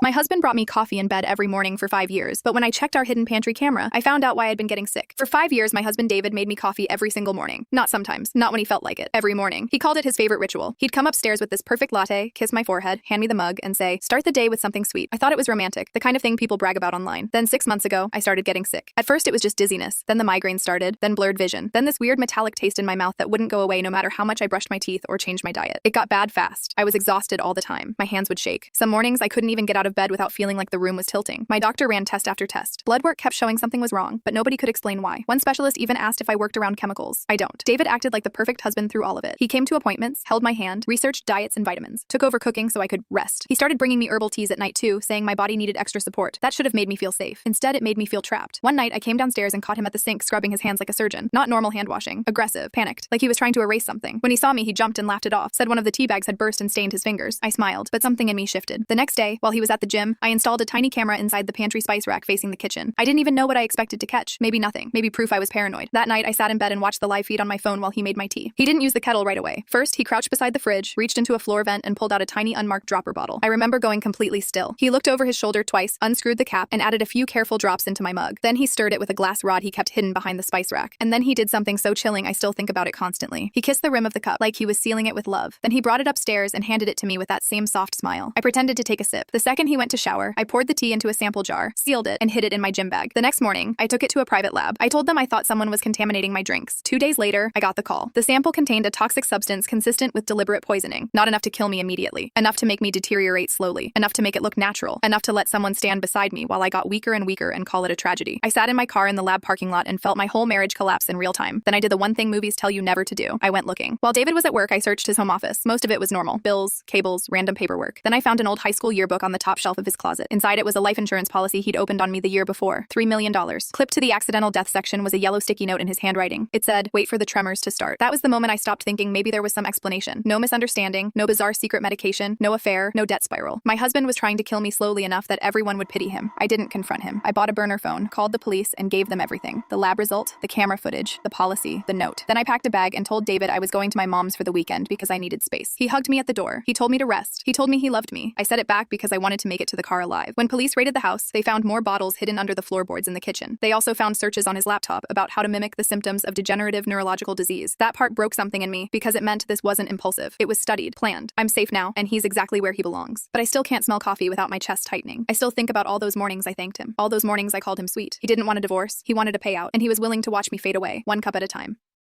My husband brought me coffee in bed every morning for 5 years, but when I checked our hidden pantry camera, I found out why I'd been getting sick. For 5 years, my husband David made me coffee every single morning. Not sometimes, not when he felt like it, every morning. He called it his favorite ritual. He'd come upstairs with this perfect latte, kiss my forehead, hand me the mug, and say, "Start the day with something sweet." I thought it was romantic, the kind of thing people brag about online. Then 6 months ago, I started getting sick. At first, it was just dizziness, then the migraine started, then blurred vision, then this weird metallic taste in my mouth that wouldn't go away no matter how much I brushed my teeth or changed my diet. It got bad fast. I was exhausted all the time. My hands would shake. Some mornings, I couldn't even get out of bed without feeling like the room was tilting. My doctor ran test after test. Blood work kept showing something was wrong, but nobody could explain why. One specialist even asked if I worked around chemicals. I don't. David acted like the perfect husband through all of it. He came to appointments, held my hand, researched diets and vitamins, took over cooking so I could rest. He started bringing me herbal teas at night too, saying my body needed extra support. That should have made me feel safe. Instead, it made me feel trapped. One night, I came downstairs and caught him at the sink scrubbing his hands like a surgeon. Not normal hand washing. Aggressive. Panicked. Like he was trying to erase something. When he saw me, he jumped and laughed it off, said one of the tea bags had burst and stained his fingers. I smiled, but something in me shifted. The next day, while he was at the gym, I installed a tiny camera inside the pantry spice rack facing the kitchen. I didn't even know what I expected to catch. Maybe nothing. Maybe proof I was paranoid. That night, I sat in bed and watched the live feed on my phone while he made my tea. He didn't use the kettle right away. First, he crouched beside the fridge, reached into a floor vent, and pulled out a tiny unmarked dropper bottle. I remember going completely still. He looked over his shoulder twice, unscrewed the cap, and added a few careful drops into my mug. Then he stirred it with a glass rod he kept hidden behind the spice rack. And then he did something so chilling I still think about it constantly. He kissed the rim of the cup like he was sealing it with love. Then he brought it upstairs and handed it to me with that same soft smile. I pretended to take a sip. The second he went to shower, I poured the tea into a sample jar, sealed it, and hid it in my gym bag. The next morning, I took it to a private lab. I told them I thought someone was contaminating my drinks. 2 days later, I got the call. The sample contained a toxic substance consistent with deliberate poisoning. Not enough to kill me immediately. Enough to make me deteriorate slowly. Enough to make it look natural. Enough to let someone stand beside me while I got weaker and weaker and call it a tragedy. I sat in my car in the lab parking lot and felt my whole marriage collapse in real time. Then I did the one thing movies tell you never to do. I went looking. While David was at work, I searched his home office. Most of it was normal. Bills, cables, random paperwork. Then I found an old high school yearbook on the top shelf of his closet. Inside it was a life insurance policy he'd opened on me the year before. $3 million. Clipped to the accidental death section was a yellow sticky note in his handwriting. It said, "Wait for the tremors to start." That was the moment I stopped thinking maybe there was some explanation. No misunderstanding, no bizarre secret medication, no affair, no debt spiral. My husband was trying to kill me slowly enough that everyone would pity him. I didn't confront him. I bought a burner phone, called the police, and gave them everything. The lab result, the camera footage, the policy, the note. Then I packed a bag and told David I was going to my mom's for the weekend because I needed space. He hugged me at the door. He told me to rest. He told me he loved me. I said it back because I wanted to make it to the car alive. When police raided the house, they found more bottles hidden under the floorboards in the kitchen. They also found searches on his laptop about how to mimic the symptoms of degenerative neurological disease. That part broke something in me because it meant this wasn't impulsive. It was studied, planned. I'm safe now, and he's exactly where he belongs. But I still can't smell coffee without my chest tightening. I still think about all those mornings I thanked him. All those mornings I called him sweet. He didn't want a divorce. He wanted a payout, and he was willing to watch me fade away, one cup at a time.